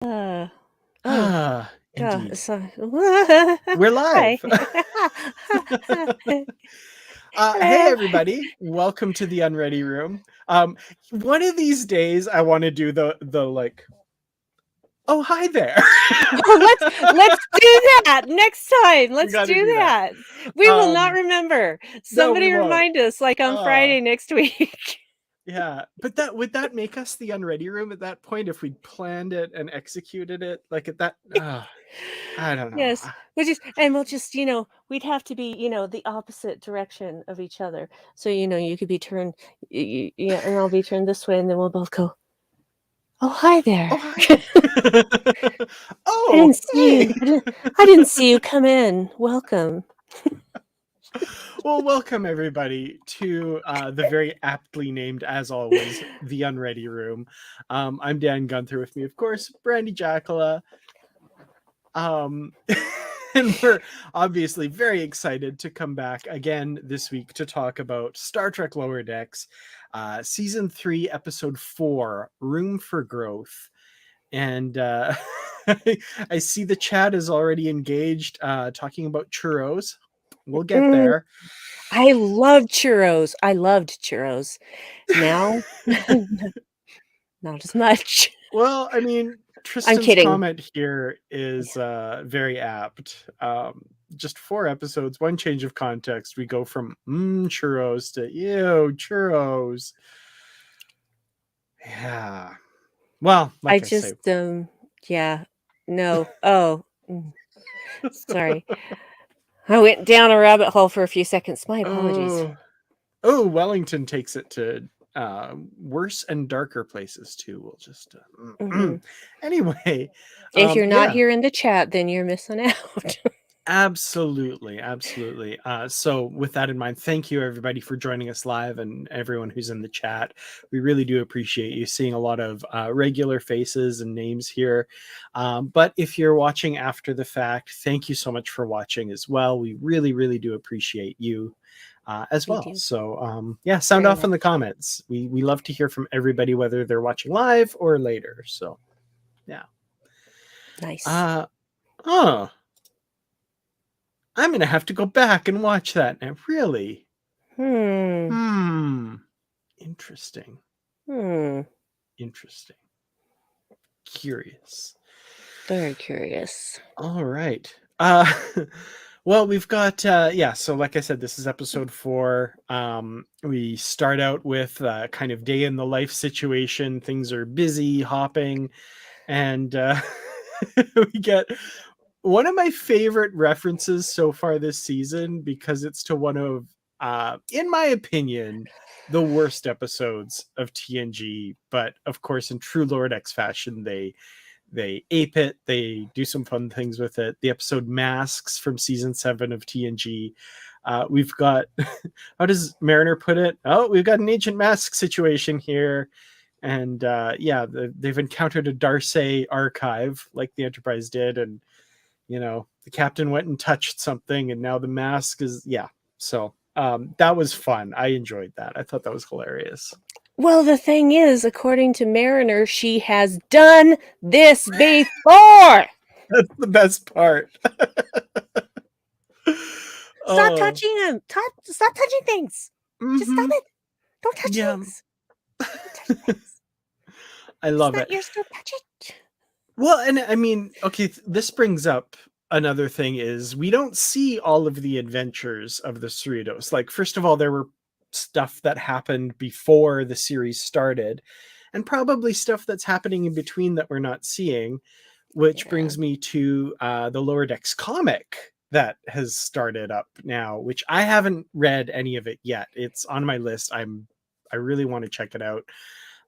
Oh, Ah, God. indeed. So, We're hi. live. Hey, Hello. everybody. Welcome to the Unready room. One of these days, I want to do the like, oh, hi there. Let's do that next time. We Let's got to do do that. that. We will not remember. No, we Somebody won't. remind us, like on Uh, Friday next week. yeah. But that would that make us the Unready room at that point if we'd planned it and executed it? Like at that, I don't know. Yes, we'll just, we'd have to be, the opposite direction of each other. So, you could be turned, yeah, and I'll be turned this way, and then we'll both go, "Oh, hi there." Oh, hi. I Oh, didn't see hey. you. I didn't see you come in. Welcome. Well, welcome everybody to the very aptly named, as always, the Unready Room. I'm Dan Gunther. With me, of course, Brandi Jackola. Um, and we're obviously very excited to come back again this week to talk about Star Trek Lower Decks, Season 3, Episode 4, Room for Growth. And I see the chat is already engaged, talking about churros. We'll get Mm, there. I love churros. I loved churros. Now, not as much. Well, I mean, I'm Tristan's kidding. comment here is very apt. Just 4 episodes, one change of context. We go from churros to ew churros. Yeah. Well, I like I say. just, yeah, no. Oh, sorry. I went down a rabbit hole for a few seconds. My apologies. Oh, Wellington takes it to worse and darker places too. We'll just Hmm. anyway. If you're not Yeah. here in the chat, then you're missing out. Absolutely, absolutely. So, with that in mind, thank you everybody for joining us live, and everyone who's in the chat. We really do appreciate you seeing a lot of regular faces and names here. But if you're watching after the fact, thank you so much for watching as well. We really, really do appreciate you as We well. do So, yeah, sound very off in the much. comments. We love to hear from everybody, whether they're watching live or later. So, yeah. Nice. Uh, oh. I'm gonna have to go back and watch that now. Really? Hmm. Hmm. Interesting. Hmm. Interesting. Curious. Very curious. All right. Well, we've got yeah, so like I said, this is episode 4. We start out with kind of day in the life situation. Things are busy, hopping, and we get one of my favorite references so far this season because it's to one of in my opinion the worst episodes of TNG, but of course in true Lord X fashion they ape it, they do some fun things with it. The episode Masks from season 7 of TNG. We've got how does Mariner put it? Oh, we've got an ancient mask situation here. And yeah, they've encountered a Darcy archive like the Enterprise did, and the captain went and touched something, and now the mask is So that was fun. I enjoyed that. I thought that was hilarious. Well, the thing is, according to Mariner, she has done this before. That's the best part. Stop Oh, touching him. Stop touching things. Just stop mm-hmm. it. Don't touch Yeah. things. Don't touch things. I It's love not it. yours. Don't touch it. Well, and I mean, okay, this brings up another thing is we don't see all of the adventures of the Cerritos. Like, first of all, there were stuff that happened before the series started, and probably stuff that's happening in between that we're not seeing, which Yeah. brings me to the Lower Decks comic that has started up now, which I haven't read any of it yet. It's on my list. I really want to check it out.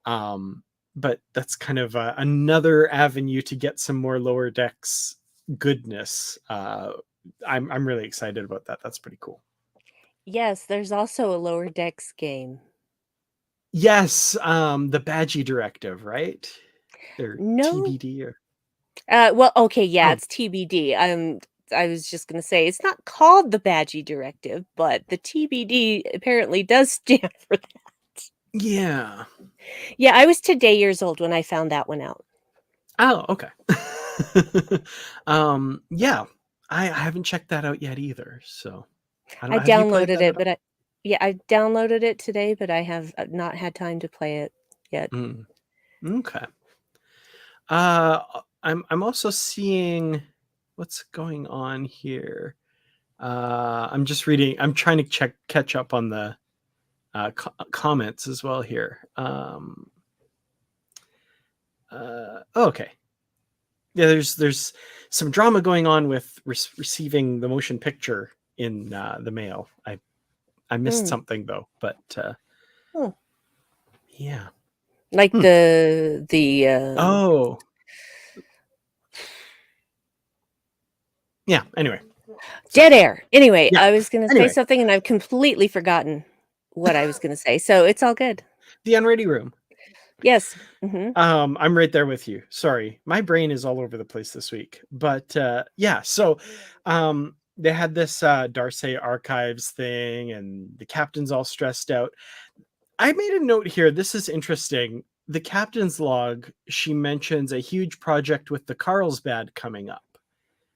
Um, but that's kind of another avenue to get some more Lower Decks goodness. I'm really excited about that. That's pretty cool. Yes, there's also a Lower Decks game. Yes, the Badgie Directive, right? Or No. TBD or Well, okay, yeah, oh it's TBD. I was just gonna say it's not called the Badgie Directive, but the TBD apparently does stand for that. yeah. Yeah, I was today years old when I found that one out. Oh, okay. Yeah, I haven't checked that out yet either. So I don't. I Have you played downloaded that it, at all? but I downloaded it today, but I have not had time to play it yet. Mm, okay. I'm also seeing what's going on here. I'm just reading. I'm trying to catch up on the comments as well here. Okay. Yeah, there's some drama going on with receiving the motion picture in the mail. I missed Mm. something though, but Oh. yeah. Like Hmm. the Oh, yeah. Anyway, sorry. dead air. Anyway, Yeah. I was gonna say Anyway, something and I've completely forgotten what I was gonna say, so it's all good. the Unready room. Yes. Mhm. I'm right there with you. Sorry, my brain is all over the place this week. But yeah, so they had this Darcy archives thing, and the captain's all stressed out. I made a note here. This is interesting. The captain's log, she mentions a huge project with the Carlsbad coming up,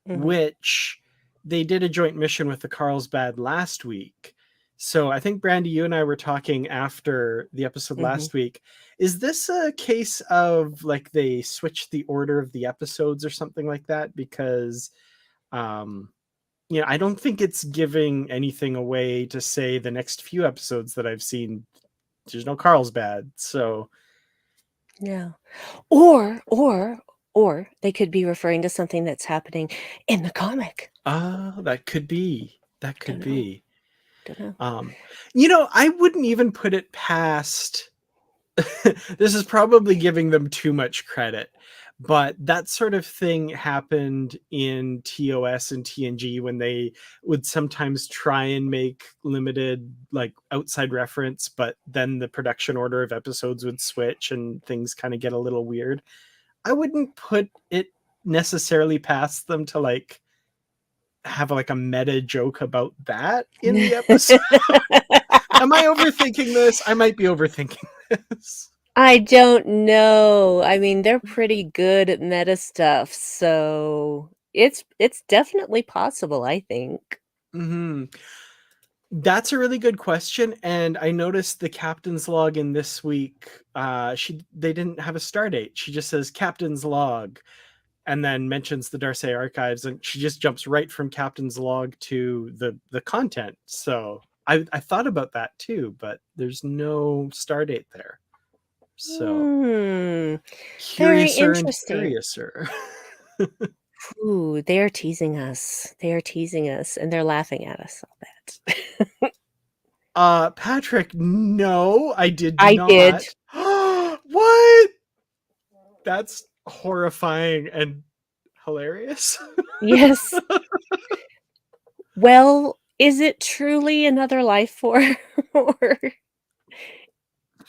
Mhm. which they did a joint mission with the Carlsbad last week. So I think Brandi, you and I were talking after the episode Mhm. last week. Is this a case of like they switched the order of the episodes or something like that? Because um I don't think it's giving anything away to say the next few episodes that I've seen there's no Carlsbad. So Yeah. Or they could be referring to something that's happening in the comic. that could be. That could Don't know. be. Don't know. Um I wouldn't even put it past this is probably giving them too much credit, but that sort of thing happened in TOS and TNG when they would sometimes try and make limited like outside reference, but then the production order of episodes would switch and things kind of get a little weird. I wouldn't put it necessarily past them to like have like a meta joke about that in the episode. Am I overthinking this? I might be overthinking this. I don't know. I mean, they're pretty good at meta stuff, so it's definitely possible, I think. Hmm. That's a really good question, and I noticed the captain's log in this week. They didn't have a star date. She just says captain's log, and then mentions the Darcy archives, and she just jumps right from captain's log to the content. So I thought about that too, but there's no star date there. So Hmm. Very curiouser and interesting. curiouser. Ooh, they are teasing us. They are teasing us, and they're laughing at us, I'll bet. Patrick, no, I did I did. not. What? That's horrifying and hilarious. Yes. Well, is it truly another life form, or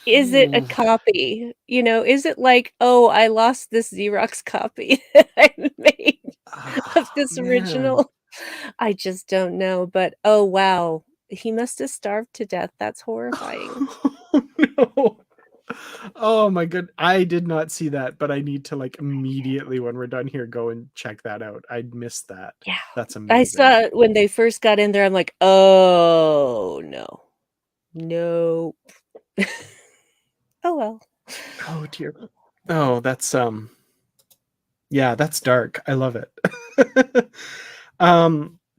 is it a Ooh. copy? You know, is it like, "Oh, I lost this Xerox copy that I made of Oh, this man. original?" I just don't know, but, oh, wow. He must have starved to death. That's horrifying. Oh, no. Oh my good. I did not see that, but I need to like immediately when we're done here go and check that out. I missed that. Yeah. That's I amazing. saw it when they first got in there, I'm like, "Oh, no. Nope." Oh, well. Oh dear. Oh, that's yeah, that's dark. I love it.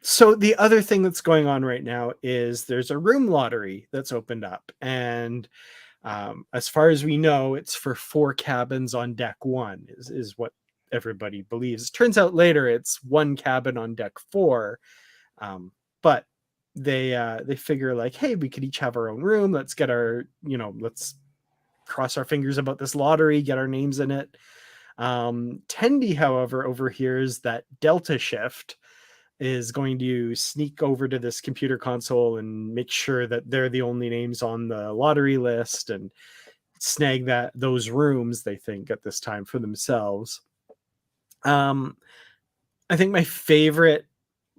So the other thing that's going on right now is there's a room lottery that's opened up, and as far as we know, it's for 4 cabins on deck 1 is what everybody believes. It turns out later it's 1 cabin on deck 4, but they figure like, hey, we could each have our own room. Let's get our let's cross our fingers about this lottery, get our names in it. Tendi, however, overhears that Delta Shift is going to sneak over to this computer console and make sure that they're the only names on the lottery list and snag those rooms they think at this time for themselves. Um, I think my favorite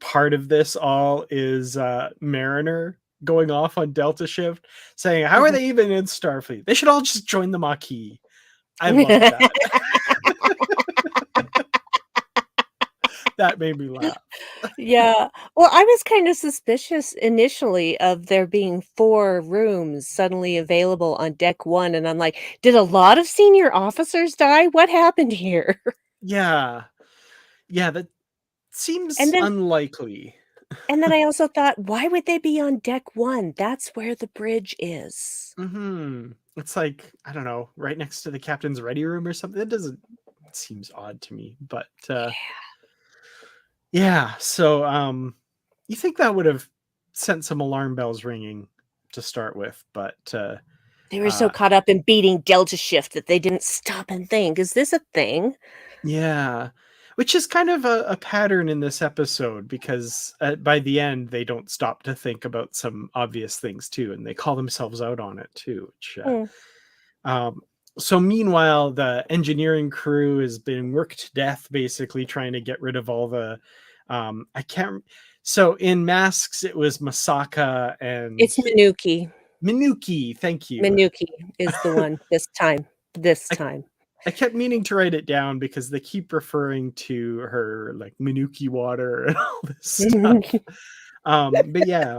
part of this all is Mariner going off on Delta Shift saying, how are Mhm. they even in Starfleet? They should all just join the Maquis. I love that. That made me laugh. Yeah. Well, I was kind of suspicious initially of there being 4 rooms suddenly available on deck 1, and I'm like, "Did a lot of senior officers die? What happened here?" Yeah. Yeah, that And seems then unlikely. and then I also thought, "Why would they be on deck 1? That's where the bridge is." It's like, I don't know, right next to the captain's ready room or something. It doesn't it seems odd to me, but yeah, so you think that would have sent some alarm bells ringing to start with, but They were so uh caught up in beating Delta Shift that they didn't stop and think, "Is this a thing?" yeah, which is kind of a pattern in this episode because by the end they don't stop to think about some obvious things too, and they call themselves out on it too. Which, Mm. um, so meanwhile, the engineering crew has been worked to death, basically trying to get rid of all the. I can't. So in Masks, it was Masaka and It's Minuki. Minuki. Thank you. Minuki is the one this time. This I time. I kept meaning to write it down because they keep referring to her like Minuki water and all this stuff. But yeah,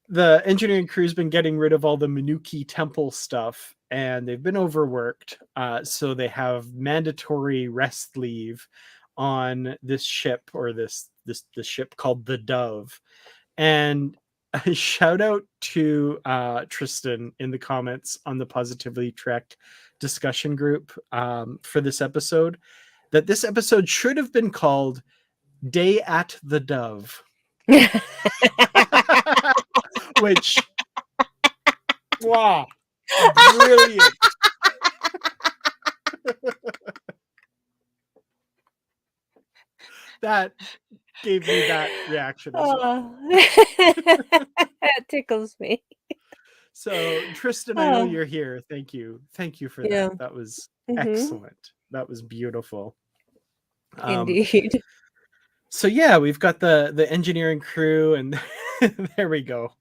the engineering crew's been getting rid of all the Minuki temple stuff and they've been overworked. So they have mandatory rest leave on this ship or this ship called the Dove. And a shout out to Tristan in the comments on the Positively Trek discussion group for this episode, that this episode should have been called Day at the Dove. Which, wow, brilliant. That gave me that reaction as well. Oh. That tickles me. So, Tristan, I know Oh, you're here. Thank you. Thank you for yeah. that. That was Mhm. excellent. That was beautiful. Um, Indeed. so yeah, we've got the engineering crew, and there we go.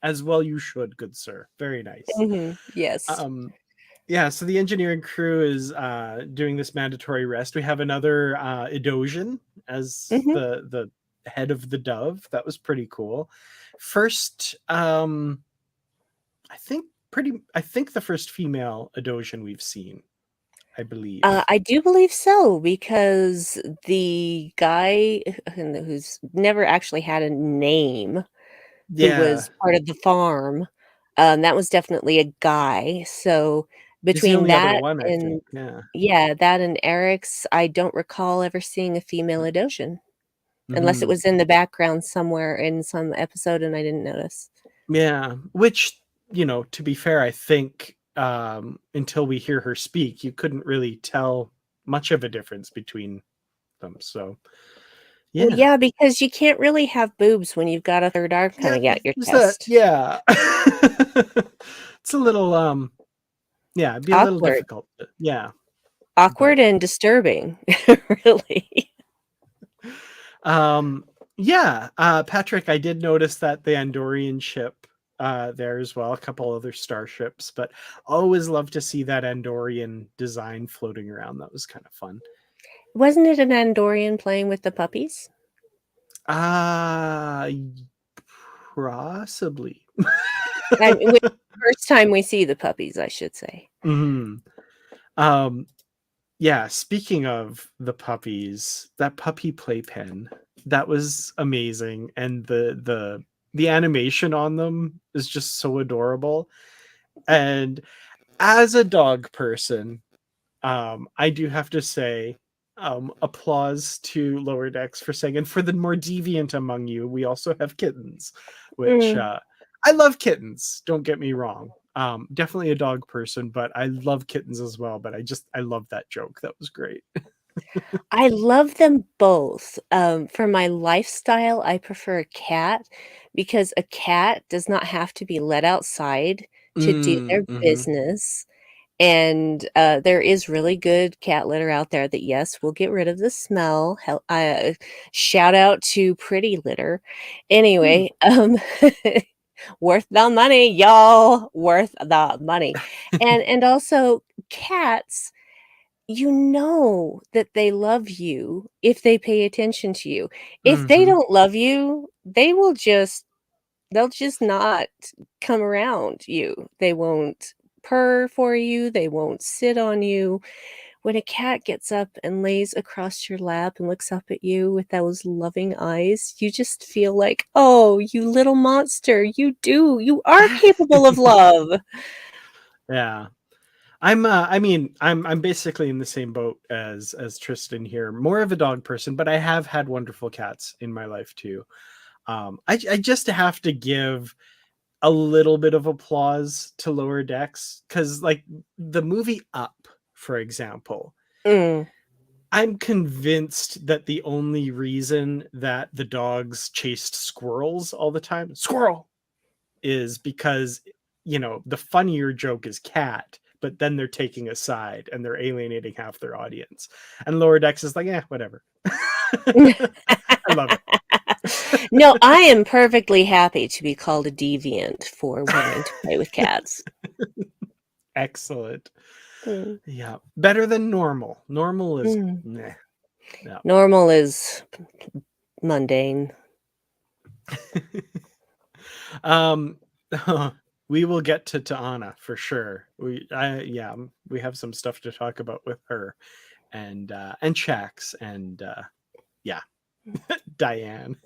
As well you should, good sir. Very nice. Mhm. Yes. Um, yeah, so the engineering crew is doing this mandatory rest. We have another Edosian as Mhm. the head of the Dove. That was pretty cool. First, I think the first female Edosian we've seen, I believe. I do believe so because the guy who's never actually had a name, who Yeah, was part of the farm, that was definitely a guy. So he's the between only other that one, I think. and Yeah. yeah, that and Eric's, I don't recall ever seeing a female Adosian, unless it Hmm. was in the background somewhere in some episode and I didn't notice. Yeah, which, to be fair, I think until we hear her speak, you couldn't really tell much of a difference between them. So, Well, yeah. yeah, because you can't really have boobs when you've got a third arm Yeah, coming out your there's that. chest. Yeah. It's a little yeah, it'd be a little Awkward. difficult. Yeah, but Awkward and disturbing, really. um yeah, Patrick, I did notice that the Andorian ship there as well, a couple other starships, but always love to see that Andorian design floating around. That was kind of fun. Wasn't it an Andorian playing with the puppies? Uh Possibly. I mean, first time we see the puppies, I should say. Hmm. Um yeah, speaking of the puppies, that puppy playpen, that was amazing, and the animation on them is just so adorable. And as a dog person, I do have to say, applause to Lower Decks for saying, and for the more deviant among you, we also have kittens, which Mm. I love kittens. Don't get me wrong. Definitely a dog person, but I love kittens as well. But I love that joke. That was great. I love them both. For my lifestyle, I prefer a cat because a cat does not have to be let outside to do their Mm-hmm. business. And there is really good cat litter out there that, yes, will get rid of the smell. Shout out to Pretty Litter. Hmm. Anyway, worth the money, y'all. Worth the money. And also cats, you know that they love you if they pay attention to you. If they Mhm. don't love you, they'll just not come around you. They won't purr for you, they won't sit on you. When a cat gets up and lays across your lap and looks up at you with those loving eyes, you just feel like, "Oh, you little monster, you are capable of love." Yeah. I'm basically in the same boat as Tristan here. More of a dog person, but I have had wonderful cats in my life too. I just have to give a little bit of applause to Lower Decks, because like the movie Up, for example, Mm. I'm convinced that the only reason that the dogs chased squirrels all the time, squirrel, is because, the funnier joke is cat, but then they're taking a side and they're alienating half their audience. And Lower Decks is like, yeah, whatever. I love it. No, I am perfectly happy to be called a deviant for wanting to play with cats. Excellent. Mm. Yeah. Better than normal. Normal is Mm. meh. Yeah. Normal is mundane. um we will get to Anna for sure. We have some stuff to talk about with her and Shax and yeah, Diane.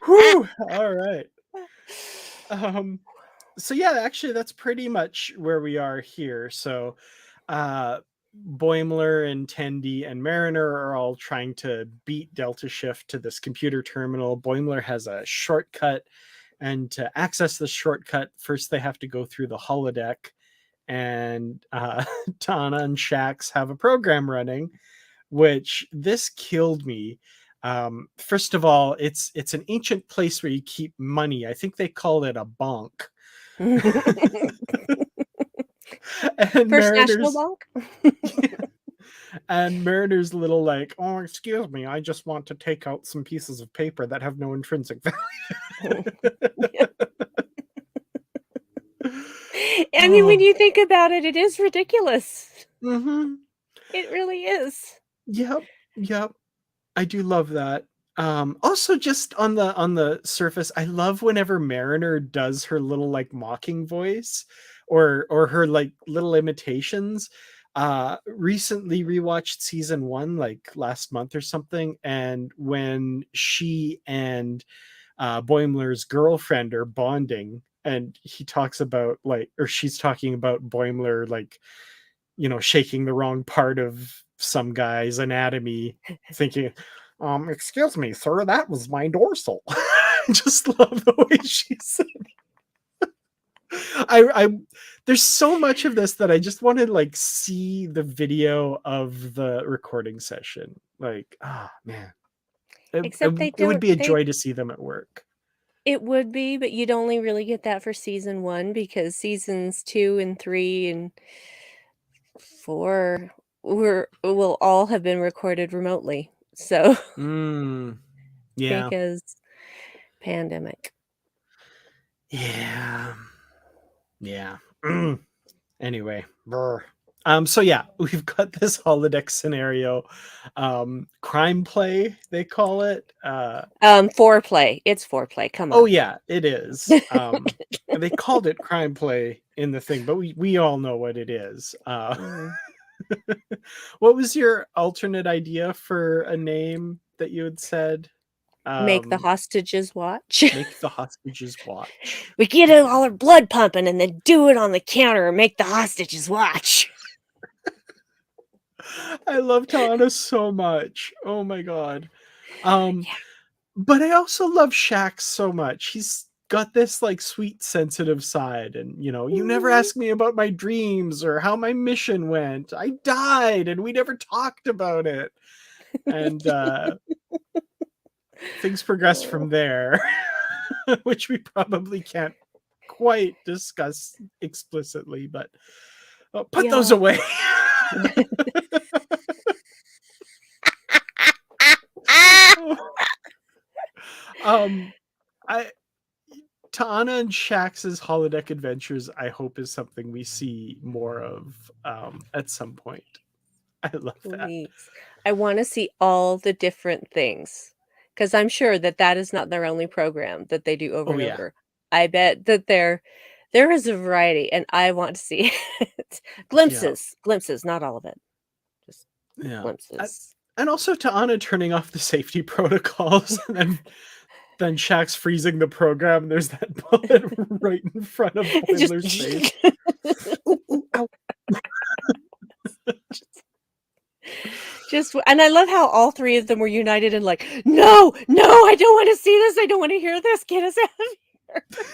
Whew, all right. Um so yeah, actually that's pretty much where we are here. So uh Boimler and Tendi and Mariner are all trying to beat Delta Shift to this computer terminal. Boimler has a shortcut, and to access the shortcut, first they have to go through the holodeck, and Tana and Shax have a program running, which this killed me. First of all, it's an ancient place where you keep money. I think they call it a bonk. and First National Mariner's Bank? and Mariner's little like, oh, excuse me, I just want to take out some pieces of paper that have no intrinsic value. I mean, when Oh, you think about it, it is ridiculous. mm-hmm. It really is. Yep, yep. I do love that. Also, just on the surface, I love whenever Mariner does her little like mocking voice, or her like little imitations. Recently rewatched season 1 like last month or something, and when she and Boimler's girlfriend are bonding, and he talks about like, or she's talking about Boimler like, shaking the wrong part of some guy's anatomy, thinking, excuse me, sir, that was my dorsal. I just love the way she said. I there's so much of this that I just want to like see the video of the recording session. Like, ah, man, it, Except it, it would be a joy to see them at work. it would be, but you'd only really get that for season 1 because seasons 2 and 3 and 4 will all have been recorded remotely. So, Mm, yeah, because pandemic. yeah, yeah. Anyway, brr. So yeah, we've got this holodeck scenario, crime play they call it. Foreplay. It's foreplay, come Oh on. yeah, it is. They called it crime play in the thing, but we all know what it is. Mm. What was your alternate idea for a name that you had said? Make the Um, hostages watch. Make the hostages watch. We get all our blood pumping and then do it on the counter and make the hostages watch. I love Tana so much. Oh my god. Um, Yeah. but I also love Shaq so much. He's got this like sweet, sensitive side, and you never Mhm. asked me about my dreams or how my mission went. I died, and we never talked about it. And things progressed Oh, from there, which we probably can't quite discuss explicitly. But put those yeah. away. um, I Ta'ana and Shax's holodeck adventures, I hope, is something we see more of at some point. I love that. Please. I wanna see all the different things, because 'cause I'm sure that that is not their only program that they do over Oh and yeah, over. I bet that there is a variety, and I want to see it. yeah, Glimpses, not all of it, just yeah. I, glimpses. and also Ta'ana turning off the safety protocols, and then Shax's freezing the program. There's that bullet right in front of It just Boimler's face. Ooh, ooh, ow. just and I love how all 3 of them were united and like, "No, no, I don't wanna see this, I don't wanna hear this, get us out of here."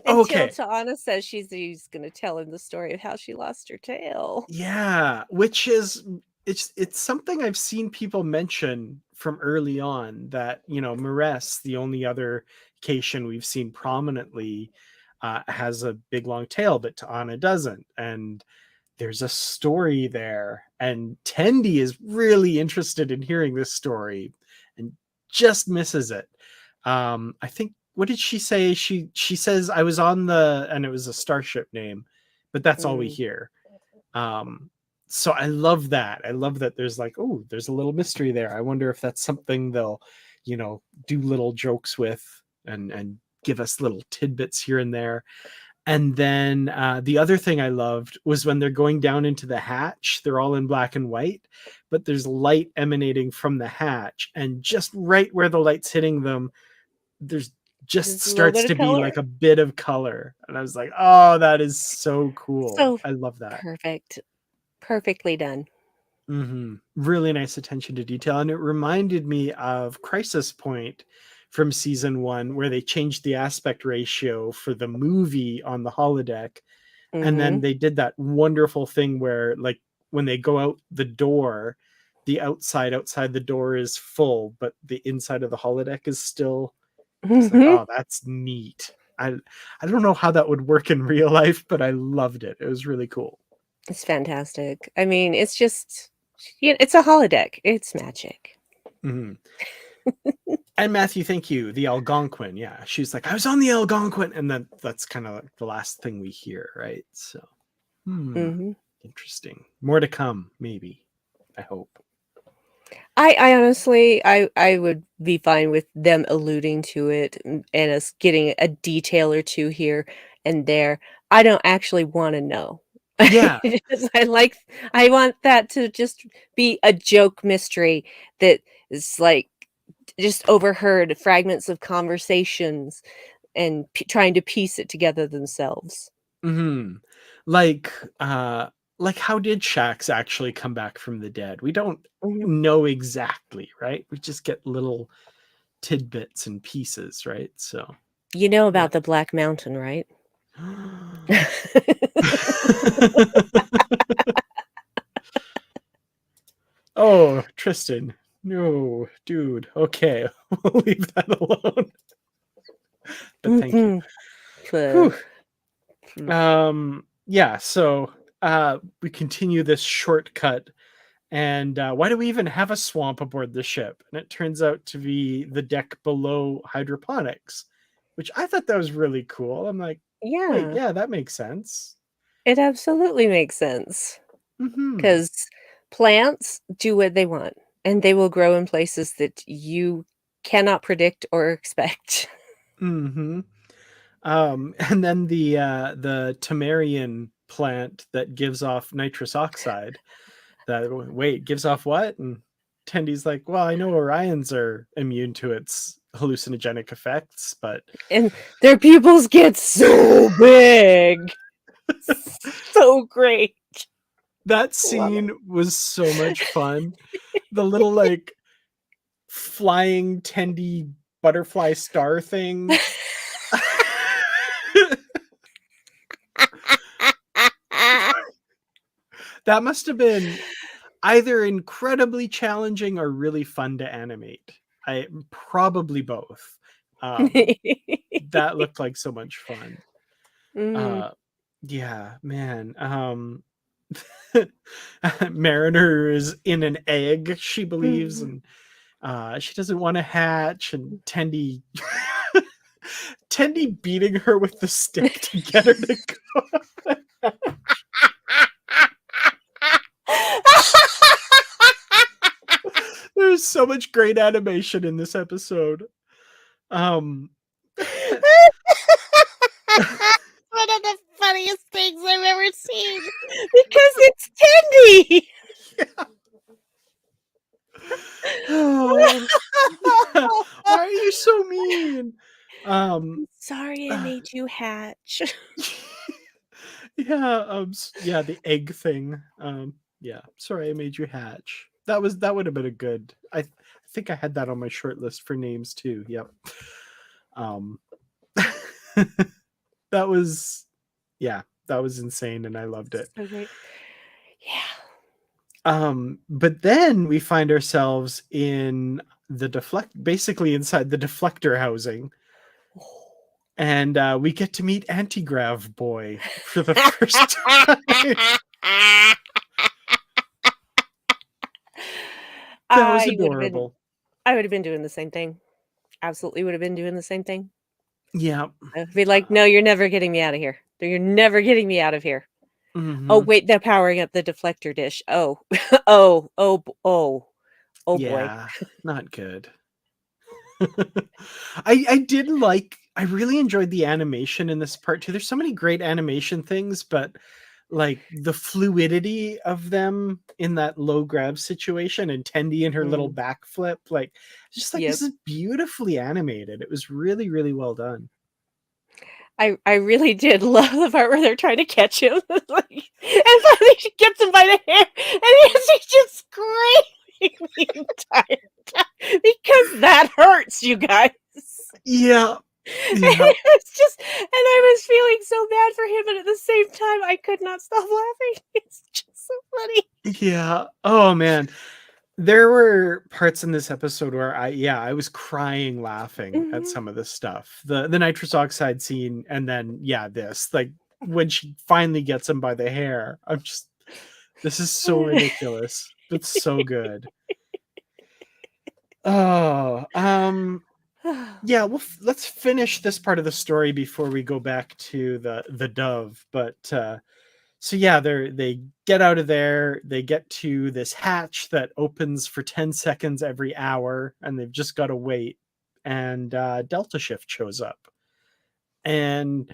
Until Okay, Ta'ana says she's gonna tell him the story of how she lost her tail. yeah, which is it's something I've seen people mention from early on that, Maress, the only other Cation we've seen prominently, has a big long tail, but Ta'ana doesn't. And there's a story there. And Tendi is really interested in hearing this story and just misses it. I think, what did she say? She says, I was on and it was a starship name, but that's all we Mm, hear. um so I love that. I love that there's like, oh, there's a little mystery there. I wonder if that's something they'll do little jokes with, and give us little tidbits here and there. And then the other thing I loved was when they're going down into the hatch, they're all in black and white, but there's light emanating from the hatch, and just right where the light's hitting them, there's just just a little starts bit of to be color. like a bit of color. And I was like, oh, that is so cool. So I love that. perfect. Perfectly done. Really nice attention to detail. And it reminded me of Crisis Point from season one, where they changed the aspect ratio for the movie on the holodeck. And then Mhm. they did that wonderful thing where, like, when they go out the door, the outside the door is full, but the inside of the holodeck is still. I was like, Mhm. oh, that's neat. I don't know how that would work in real life, but I loved it. It was really cool. It's fantastic. I mean, it's just it's a holodeck. It's magic. Mhm. And Matthew, thank you. The Algonquin. Yeah. She's like, I was on the Algonquin. And then that's kind of like the last thing we hear, right? So, Mhm. interesting. More to come, maybe. I hope. I honestly I would be fine with them alluding to it and us getting a detail or 2 here and there. I don't actually wanna know. Yeah. I want that to just be a joke mystery that is, like, just overheard fragments of conversations and trying to piece it together themselves. hmm Like, like, how did Shax actually come back from the dead? We don't Mhm. know exactly, right? We just get little tidbits and pieces, right? So, You know yeah. about the Black Mountain, right? Oh, Tristan. No, dude. Okay. We'll leave that alone. But thank you. Mhm. Pl Whew. pl Yeah, so we continue this shortcut, and why do we even have a swamp aboard the ship? And it turns out to be the deck below hydroponics, which I thought that was really cool. I'm like, wait, Yeah, yeah, that makes sense. it absolutely makes sense Mm-hmm. because plants do what they want, and they will grow in places that you cannot predict or expect. Mm-hmm. And then the Tamarian plant that gives off nitrous oxide. That, wait, gives off what? And Tendy's like, well, I know Orions are immune to its hallucinogenic effects, but And their pupils get so big. So great. that Love it. scene was so much fun. The little, like, flying Tendy butterfly star thing. That must have been either incredibly challenging or really fun to animate. I probably both. That looked like so much fun. Mm, Uh, yeah, man. Mariner is in an egg, she believes, mm. and she doesn't want to hatch. And Tendy, Tendy beating her with the stick to get her to go. There's so much great animation in this episode. Um One of the funniest things I've ever seen because it's Tendy. Oh, yeah. Why are you so mean? Sorry I made you hatch. Yeah, yeah, the egg thing. Yeah, sorry I made you hatch. That would have been a good. I think I had that on my short list for names too. Yep. Um, that was, yeah, that was insane, and I loved it. So great. Yeah. But then we find ourselves in basically inside the deflector housing, and we get to meet Anti-Grav Boy for the first time. That was adorable. I would have been doing the same thing. Absolutely would have been doing the same thing. Yeah. I'd be like, "No, you're never getting me out of here. You're never getting me out of here." Oh, Mhm. wait, they're powering up the deflector dish. Oh. Oh, oh, oh boy. Yeah, not good. I really enjoyed the animation in this part too. There's so many great animation things, but like the fluidity of them in that low grab situation and Tendy and her little Mm, backflip, like just like yep. this is beautifully animated. It was really, really well done. I really did love the part where they're trying to catch him, like, and finally she gets him by the hair, and he's just screaming the entire time because that hurts, you guys. Yeah. And Yeah. it's just, and I was feeling so bad for him, but at the same time, I could not stop laughing. It's just so funny. Yeah. Oh man. There were parts in this episode where I was crying laughing at Mhm. some of this stuff. The nitrous oxide scene and then yeah, this like when she finally gets him by the hair. I'm just this is so ridiculous, but so good. Oh, yeah, let's finish this part of the story before we go back to the dove. But so yeah, they get out of there. They get to this hatch that opens for 10 seconds every hour, and they've just got to wait. And Delta Shift shows up, and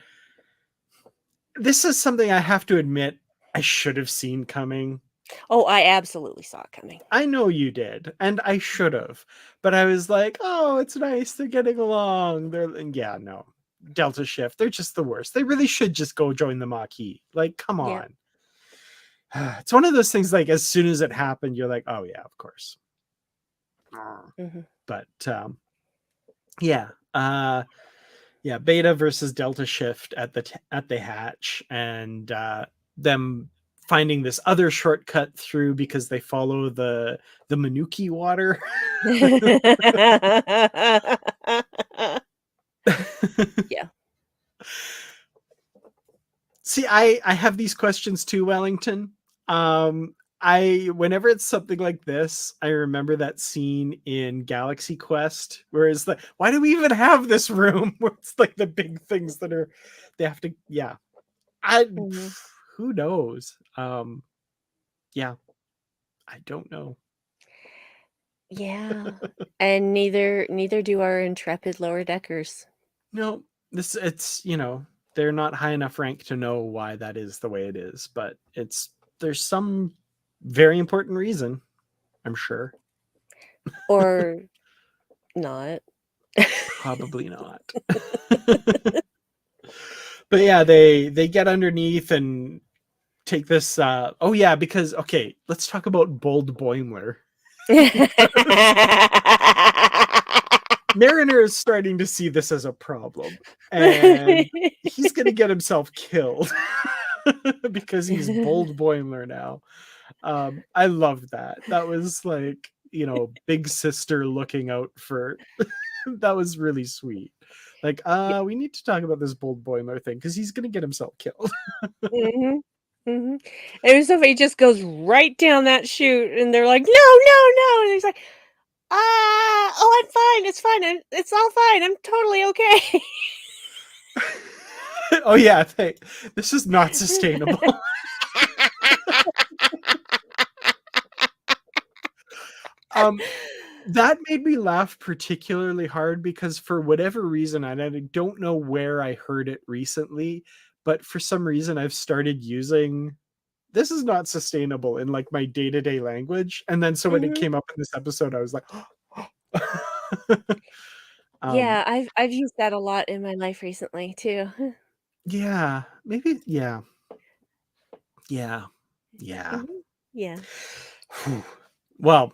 this is something I have to admit I should have seen coming. Oh, I absolutely saw it coming. I know you did, and I should have, but I was like, "Oh, it's nice. They're getting along." And yeah, no, Delta Shift. They're just the worst. They really should just go join the Maquis. Like, come Yeah. on. It's one of those things. Like, as soon as it happened, you're like, "Oh yeah, of course." Mhm. But yeah, yeah, Beta versus Delta Shift at the hatch, and them finding this other shortcut through because they follow the Manuki water. Yeah. See, I have these questions too, Wellington. I whenever it's something like this, I remember that scene in Galaxy Quest where it's like, why do we even have this room where it's like the big things that are they have to yeah. I Mhm. who knows? Yeah, I don't know. Yeah. And neither do our intrepid lower deckers. No, this it's they're not high enough rank to know why that is the way it is, but there's some very important reason, I'm sure. Or not. Probably not. But yeah, they get underneath and take this oh yeah, because okay, let's talk about Bold Boimler. Mariner is starting to see this as a problem, and he's going to get himself killed because he's Bold Boimler now. I love that. That was like, big sister looking out for that was really sweet. Like, Yep. we need to talk about this Bold Boimler thing because he's going to get himself killed. Mhm. Mhm. And so he just goes right down that chute, and they're like, "No, no, no!" And he's like, "Ah, oh, I'm fine. It's fine. It's all fine. I'm totally okay." Oh yeah, this is not sustainable. um that made me laugh particularly hard because for whatever reason, and I don't know where I heard it recently, but for some reason I've started using this is not sustainable in like my day-to-day language. And then so when it Mhm. came up in this episode, I was like, um, Yeah, I've used that a lot in my life recently too. yeah, maybe, yeah, yeah, yeah. Mhm. Yeah. Whew. Well,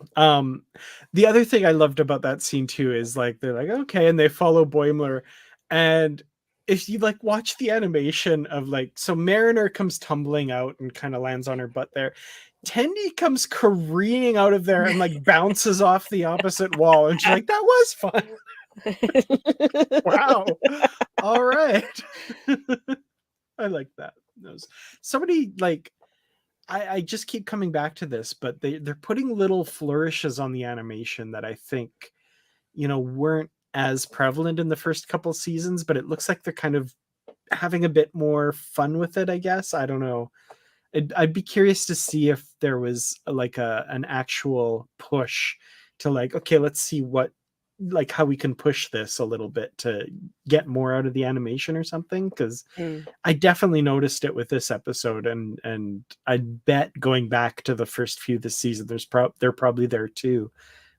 the other thing I loved about that scene too is like they're like, okay, and they follow Boimler, and if you like watch the animation of like so Mariner comes tumbling out and kind of lands on her butt there. Tendi comes careening out of there and like bounces off the opposite wall, and she's like, that was fun. Wow. All right. I like that. Those somebody like I just keep coming back to this, but they're putting little flourishes on the animation that I think, weren't as prevalent in the first couple seasons, but it looks like they're kind of having a bit more fun with it, I guess. I don't know. I'd be curious to see if there was like an actual push to like, okay, let's see like how we can push this a little bit to get more out of the animation or something. Because Mm, I definitely noticed it with this episode, and I bet going back to the first few this season, they're probably there too,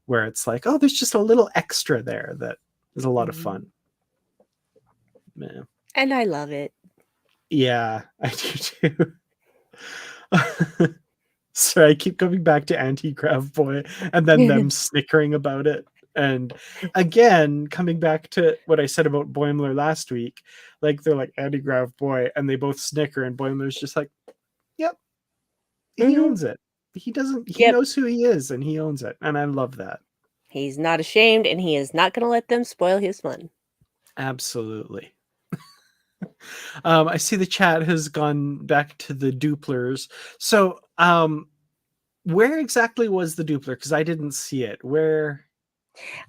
where it's like, oh, there's just a little extra there that is a lot of mhm. fun. Man. And I love it. Yeah, I do too. So I keep coming back to Anti-Grav Boy and then them snickering about it. And again, coming back to what I said about Boimler last week, like they're like Anti-Grav Boy, and they both snicker, and Boimler's just like, yep, he Mhm. owns it. He Yep. knows who he is and he owns it. And I love that. He's not ashamed, and he is not gonna let them spoil his fun. Absolutely. I see the chat has gone back to the duplers. So, where exactly was the dupler? Because I didn't see it. Where?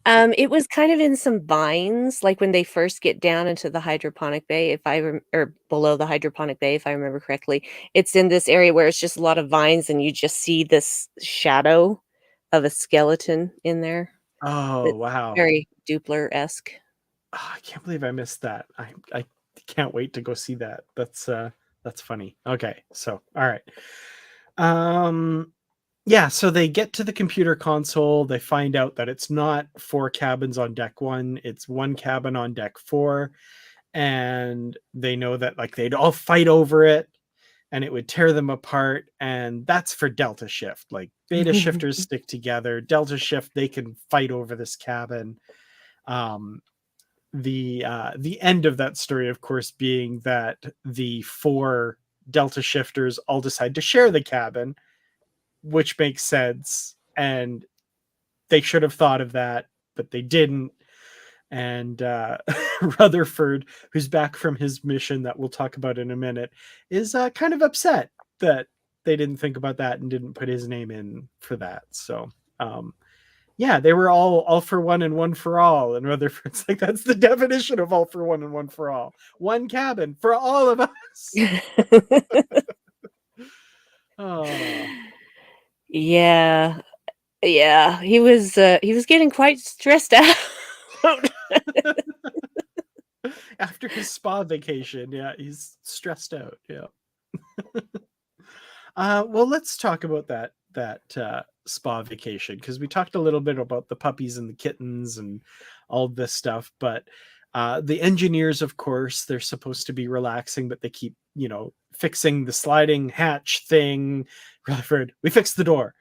It was kind of in some vines, like, when they first get down into the hydroponic bay, if I or below the hydroponic bay, if I remember correctly. It's in this area where it's just a lot of vines, and you just see this shadow of a skeleton in there. Oh, It's wow. very Doopler-esque. Oh, I can't believe I missed that. I can't wait to go see that. That's funny. Okay, so all right. Um, yeah, so they get to the computer console. They find out that it's not 4 cabins on deck 1; it's 1 cabin on deck 4, and they know that like they'd all fight over it, and it would tear them apart. And that's for Delta Shift. Like Beta shifters stick together. Delta Shift, they can fight over this cabin. Um, the end of that story, of course, being that the 4 Delta shifters all decide to share the cabin, which makes sense, and they should have thought of that, but they didn't. And Rutherford, who's back from his mission that we'll talk about in a minute, is kind of upset that they didn't think about that and didn't put his name in for that. So um, yeah, they were all for one and one for all. And Rutherford's like, that's the definition of all for one and one for all. 1 cabin for all of us. Oh, Yeah, yeah, he was getting quite stressed out. after his spa vacation, yeah, he's stressed out. Yeah. Well, let's talk about that spa vacation, because we talked a little bit about the puppies and the kittens and all this stuff, but the engineers, of course, they're supposed to be relaxing, but they keep fixing the sliding hatch thing. Rutherford, we fixed the door.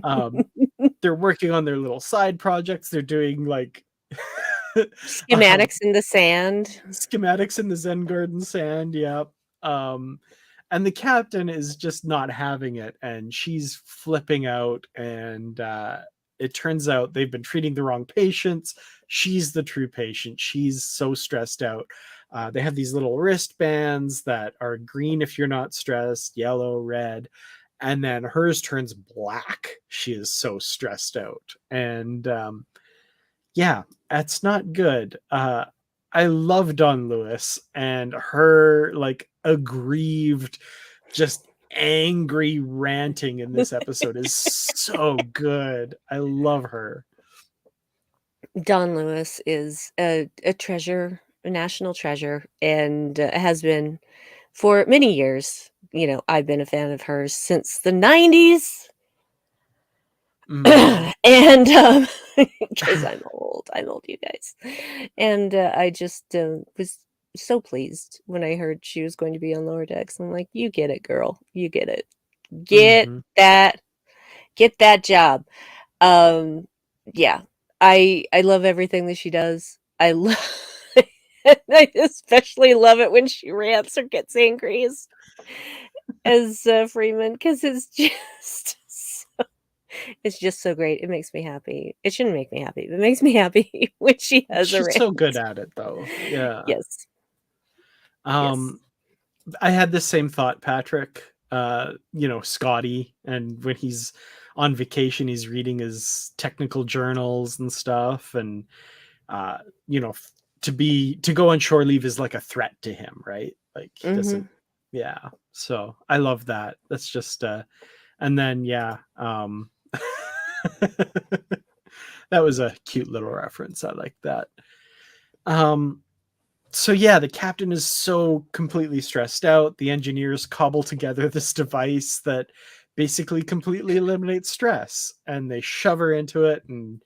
um, they're working on their little side projects. They're doing like um, Schematics in the sand. schematics in the Zen garden sand. Yep. Um, and the captain is just not having it, and she's flipping out. And it turns out they've been treating the wrong patients. She's the true patient. She's so stressed out. They have these little wristbands that are green if you're not stressed, yellow, red, and then hers turns black. She is so stressed out. And yeah, that's not good. I love Don Lewis, and her like aggrieved, just angry ranting in this episode is so good. I love her. Don Lewis is a treasure, a national treasure, and has been for many years. I've been a fan of hers since the 90s. Mhm. And because I'm old, you guys. And I just was so pleased when I heard she was going to be on Lower Decks. I'm like, you get it, girl. You get it. Get Mhm. that. Get that job. Um, yeah, I love everything that she does. I love, I especially love it when she rants or gets angry as Freeman because it's just so great. It makes me happy. It shouldn't make me happy, but it makes me happy when she has a She's rant. so good at it though. Yeah. Yes, yes. Um I had the same thought, Patrick. Scotty, and when he's on vacation, he's reading his technical journals and stuff, and uh, you know, to go on shore leave is like a threat to him, right? Like he doesn't. Mhm. Yeah. So I love that. That's just and then yeah, that was a cute little reference. I like that. Um, so yeah, the captain is so completely stressed out. The engineers cobble together this device that basically completely eliminates stress, and they shove her into it, and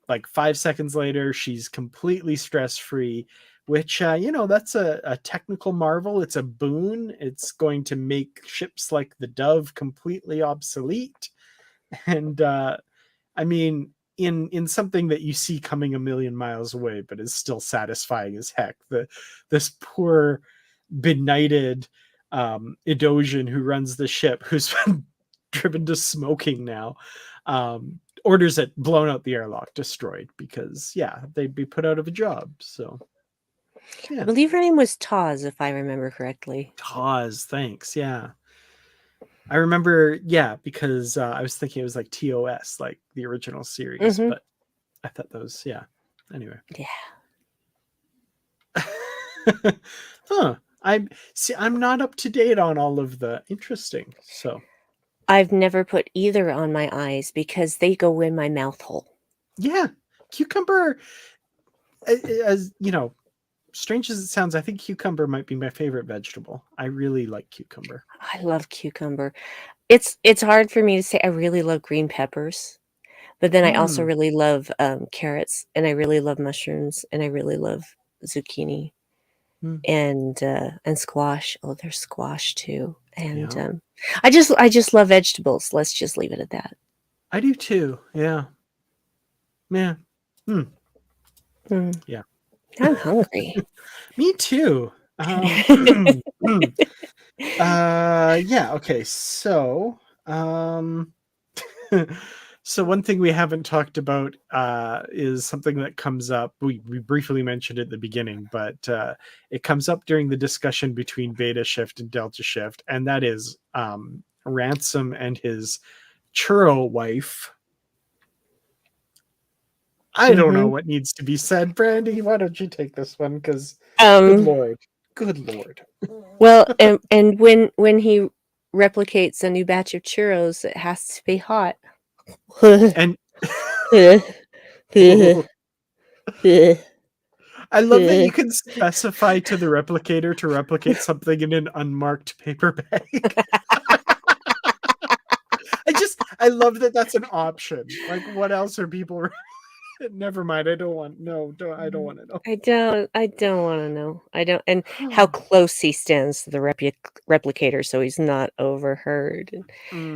like 5 seconds later she's completely stress free, which that's a technical marvel. It's a boon. It's going to make ships like the Dove completely obsolete. And I mean, in something that you see coming a million miles away, but is still satisfying as heck. This poor benighted Edosian who runs the ship, who's been driven to smoking now, orders it blown out the airlock, destroyed, because yeah, they'd be put out of a job. So I yeah, believe her name was Taz, if I remember correctly. Taz, thanks. Yeah, I remember. Yeah, because I was thinking it was like TOS, like the original series, Mhm. but I thought those, yeah. Anyway. Yeah. Huh. I'm not up to date on all of the interesting. So I've never put either on my eyes because they go in my mouth hole. yeah, cucumber. As you know, strange as it sounds, I think cucumber might be my favorite vegetable. I really like cucumber. I love cucumber. It's hard for me to say I really love green peppers, but then I also Mm, really love, carrots, and I really love mushrooms, and I really love zucchini mm, and squash. Oh, there's squash too, and, yeah, I just love vegetables. Let's just leave it at that. I do too. Yeah, yeah, mm, Mm, yeah. I'm hungry. Me too. Yeah. Okay. So, so one thing we haven't talked about is something that comes up. We briefly mentioned it at the beginning, but it comes up during the discussion between Beta Shift and Delta Shift, and that is Ransom and his churro wife. I don't know Mhm. what needs to be said, Brandi. Why don't you take this one? Because, good Um, lord, good lord. well, and when he replicates a new batch of churros, it has to be hot. And I love that you can specify to the replicator to replicate something in an unmarked paper bag. I love that that's an option. Like, what else are people? Never mind. I don't want. No, I don't want to know. I don't wanna know. I don't and how close he stands to the replicator so he's not overheard, and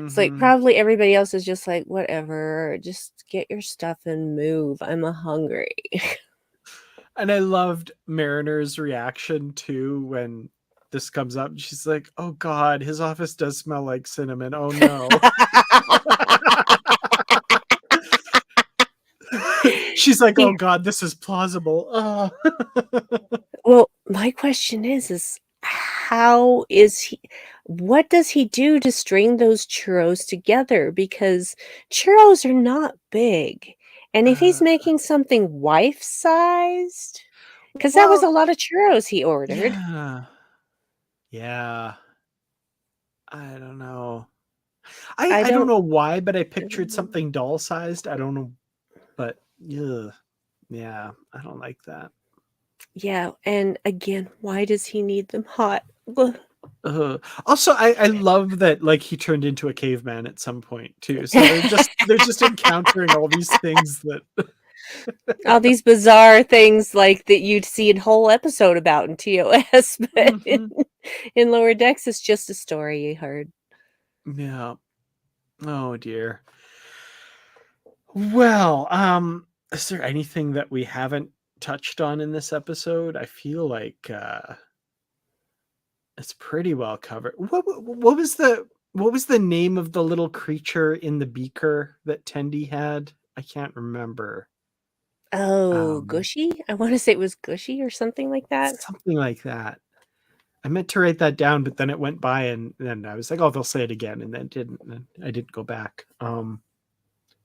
it's like, Hmm. probably everybody else is just like, "Whatever, just get your stuff and move, I'm hungry." And I loved Mariner's reaction too when this comes up. She's like, "Oh God, his office does smell like cinnamon. Oh no." She's like, "Oh He God, this is plausible." Oh. Well, my question is how is he what does he do to string those churros together? Because churros are not big, and if he's Uh, making something wife-sized, 'Cause that was Well, a lot of churros he ordered. yeah. Yeah. I don't know. I I don't don't know why, but I pictured mm, something doll-sized. I don't know, but ugh, yeah, I don't like that. yeah, and again, why does he need them hot? Ugh. Also, I love that, like, he turned into a caveman at some point too. So they're just encountering all these things that All these bizarre things, like, that you'd see a whole episode about in TOS, but Mhm. in Lower Decks, it's just a story you heard. Yeah. Oh dear. Well, is there anything that we haven't touched on in this episode? I feel like it's pretty well covered. What was the name of the little creature in the beaker that Tendi had? I can't remember. Oh, Um, Gushy? I wanna say it was Gushy or something like that. Something like that. I meant to write that down, but then it went by, and then I was like, "Oh, they'll say it again," and then didn't. And I didn't go back. Goopy,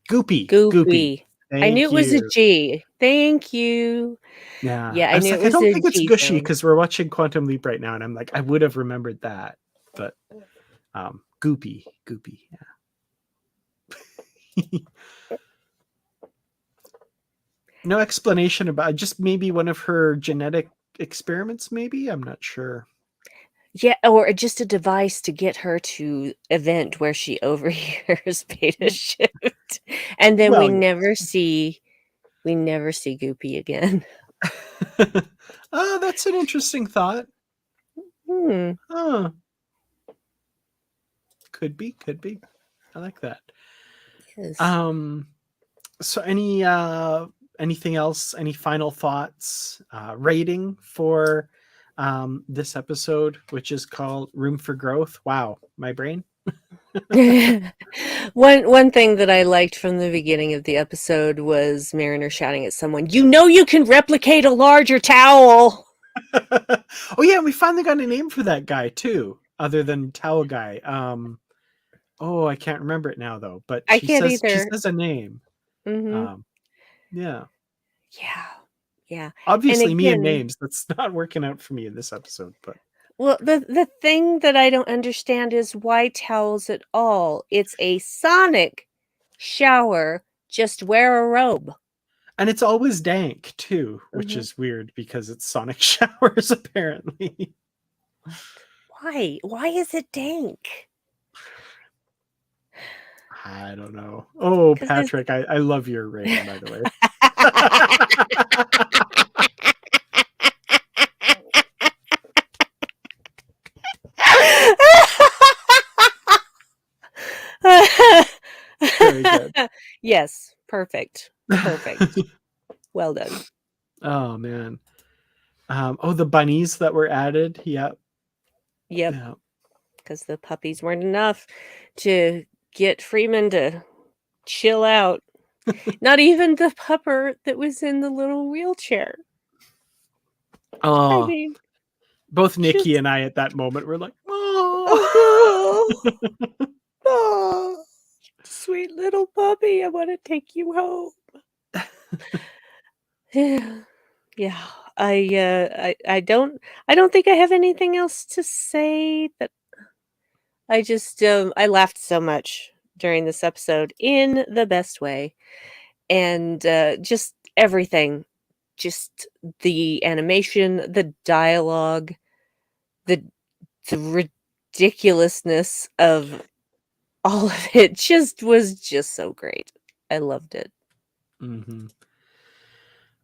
Goopy. Goopy. I knew Thank it was a you. G. Thank you. Yeah, Yeah, I I was knew it like, I was don't a think it's G Gushy sound. because we're watching Quantum Leap right now, and I'm like, I would have remembered that, but Goopy, Goopy. Yeah. No explanation about just maybe one of her genetic experiments. Maybe I'm not sure. Yeah, or just a device to get her to event where she overhears Beta Mm, Shift, and then Well, yes. we never see Goopy again. Oh, that's an interesting thought. Hmm, Huh. Could be, could be. I like that. yes. Um, so anything else? Any final thoughts? Rating for this episode, which is called Room for Growth. Wow, my brain. One thing that I liked from the beginning of the episode was Mariner shouting at someone, "You know you can replicate a larger towel!" Oh yeah, we finally got a name for that guy too, other than Towel Guy. Oh, I can't remember it now though, but I she can't says either. a name. Mhm. Um, yeah. Yeah. Yeah. And Obviously, me and again, names, that's not working out for me in this episode, but well, the thing that I don't understand is why towels at all. It's a sonic shower, just wear a robe. and it's always dank too, which Mhm. is weird because it's Sonic showers apparently. What? Why? Why is it dank? I don't know. Oh, 'Cause it's Patrick, I love your rating, by the way. Very good. Yes, perfect, perfect. Well done. Oh man. Oh, the bunnies that were added. Yep. Yep, Yeah. because the puppies weren't enough to get Freeman to chill out. Not even the pupper that was in the little wheelchair. I Oh, mean, both Nikki just and I at that moment were like, oh. oh, oh, sweet little puppy, I wanna take you home. Yeah, yeah, I don't think I have anything else to say that I just, I laughed so much during this episode in the best way, and, just everything, just the animation, the dialogue, the the ridiculousness of all of it just was just so great. I loved it. hmm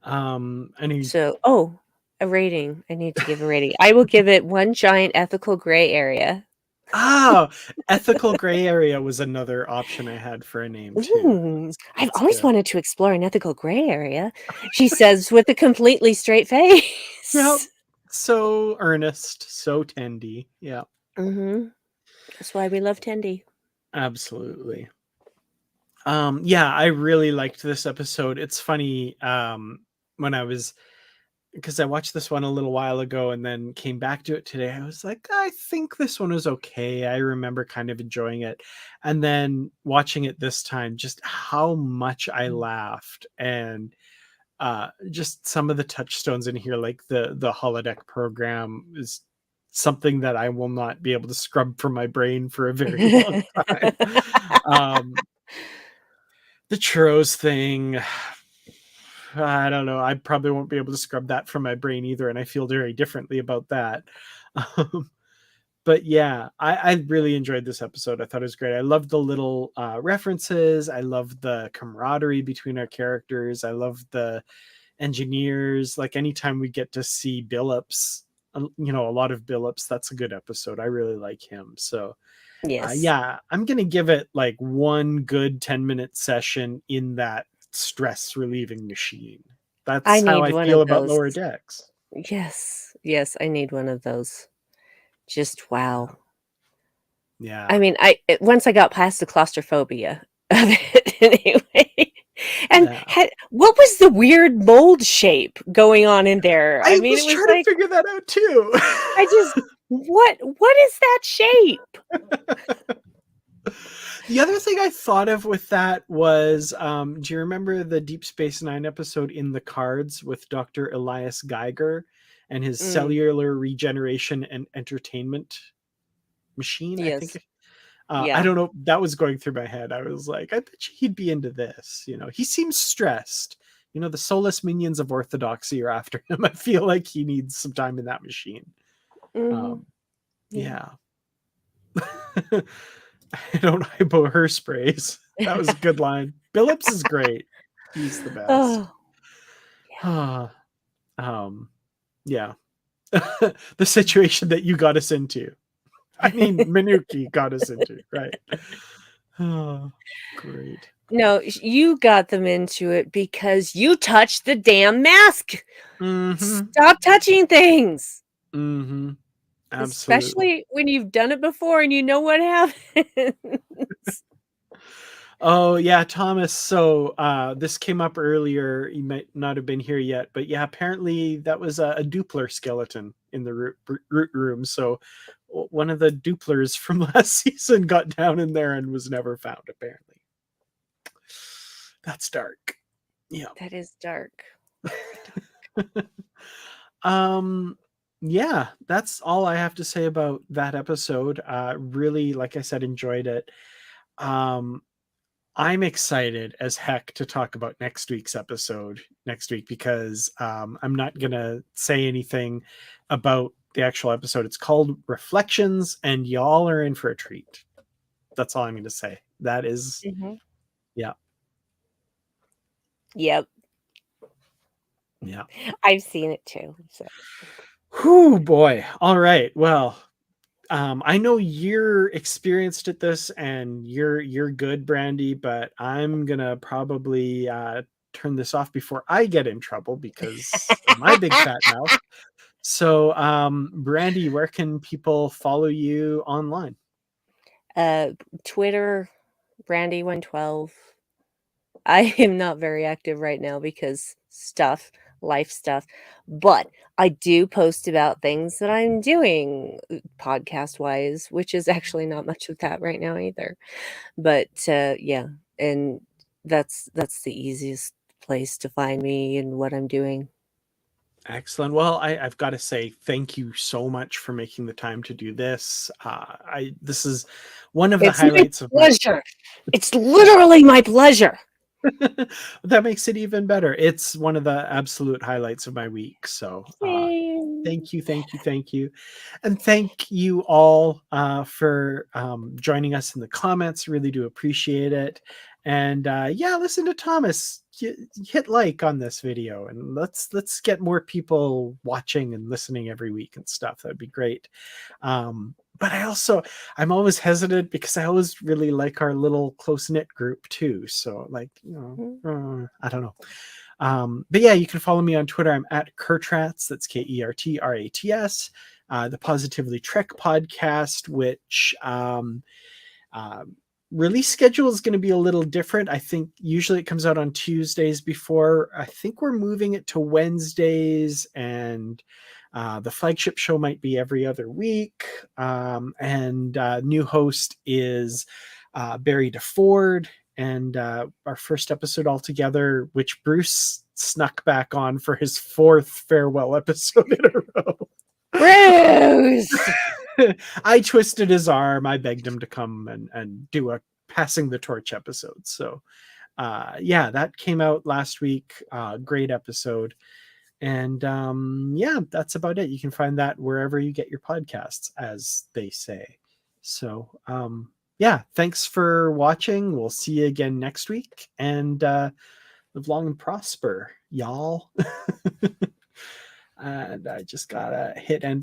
Any So oh, a rating. I need to give a rating. I will give it 1 giant ethical gray area. Oh, ethical gray area was another option I had for a name too. Ooh, I've That's always good. wanted to explore an ethical gray area, she says with a completely straight Yep. face. So earnest, so tendy. Yeah, Mhm. That's why we love Tendi. absolutely. Yeah, I really liked this episode. It's funny, when I was because I watched this one a little while ago and then came back to it today. I was like, I think this one was okay. I remember kind of enjoying it. And then watching it this time, just how much I Mm. laughed. And just some of the touchstones in here, like the holodeck program, is something that I will not be able to scrub from my brain for a very long time. The churros thing, I don't know. I probably won't be able to scrub that from my brain either, and I feel very differently about that. Um, but yeah, I really enjoyed this episode. I thought it was great. I loved the little references. I loved the camaraderie between our characters. I loved the engineers. Like anytime we get to see Billups, you know, a lot of Billups, that's a good episode. I really like him. So Yes. yeah, I'm gonna give it like one good 10-minute session in that stress relieving machine. I That's how need I one feel of about those. Lower Decks. Yes. Yes, I need one of those. Just wow. Yeah. I Yeah. mean, once I got past the claustrophobia of it anyway. And Yeah. what was the weird mold shape going on in there? I I mean, it was was trying to like figure that out too. I just what is that shape? The other thing I thought of with that was, do you remember the Deep Space Nine episode In the Cards with Dr. Elias Geiger and his Mm, cellular regeneration and entertainment machine? I think yes. I Yeah. don't know. That was going through my head. I was like, I bet you he'd be into this. You know, he seems stressed. You know, the soulless minions of orthodoxy are after him. I feel like he needs some time in that machine. Mhm. Um, Yeah. yeah. I don't hypo her sprays. That was a good line. Billups is great. He's the best. Oh, yeah. um, yeah. The situation that you got us into. I mean, Minuki got us into, right? Oh, great. No, you got them into it because you touched the damn mask. Mm-hmm. Stop touching things, Mm-hmm. Absolutely. especially when you've done it before and you know what happens. Oh yeah, Thomas. So this came up earlier. You might not have been here yet, but yeah, apparently that was a Doppler skeleton in the root room. So one of the Dupplers from last season got down in there and was never found. Apparently, that's dark. Yeah. That is dark. um. Yeah, that's all I have to say about that episode. Really, like I said, enjoyed it. Um, I'm excited as heck to talk about next week's episode next week because I'm not going to say anything about the actual episode. It's called Reflections, and y'all are in for a treat. That's all I'm going to say. That is, Mhm. yeah, Yep, yeah. I've seen it too. So Whew, boy. All right. Well, I know you're experienced at this and you're good, Brandi, but I'm gonna probably turn this off before I get in trouble because of my big fat mouth. So, Brandi, where can people follow you online? uh, Twitter, Brandi112. I am not very active right now because life stuff, but I do post about things that I'm doing podcast wise, which is actually not much of that right now either. But yeah, and that's the easiest place to find me and what I'm doing. Excellent. Well, I've got to say thank you so much for making the time to do this. This is one of the It's my highlights of my pleasure. It's literally my pleasure. that makes it even better. It's one of the absolute highlights of my week. So, Yay. thank you, thank you, thank you. And thank you all for joining us in the comments. Really do appreciate it. And yeah, listen to Thomas. Hit like on this video and let's get more people watching and listening every week and stuff. That'd be great. But I'm always hesitant because I always really like our little close knit group too. So like, I don't know. But yeah, you can follow me on Twitter. I'm at Kertrats. That's KERTRATS. The Positively Trek podcast, which uh, release schedule is going to be a little different. I think usually it comes out on Tuesdays before. I think we're moving it to Wednesdays, and the flagship show might be every other week. And new host is Barry DeFord. and our first episode all together, which Bruce snuck back on for his 4th farewell episode in a row. Bruce! I twisted his arm. I begged him to come and do a passing the torch episode. So yeah, that came out last week. Great episode. And yeah, that's about it. You can find that wherever you get your podcasts, as they say. So yeah, thanks for watching. We'll see you again next week, and live long and prosper, y'all. And I just gotta hit end.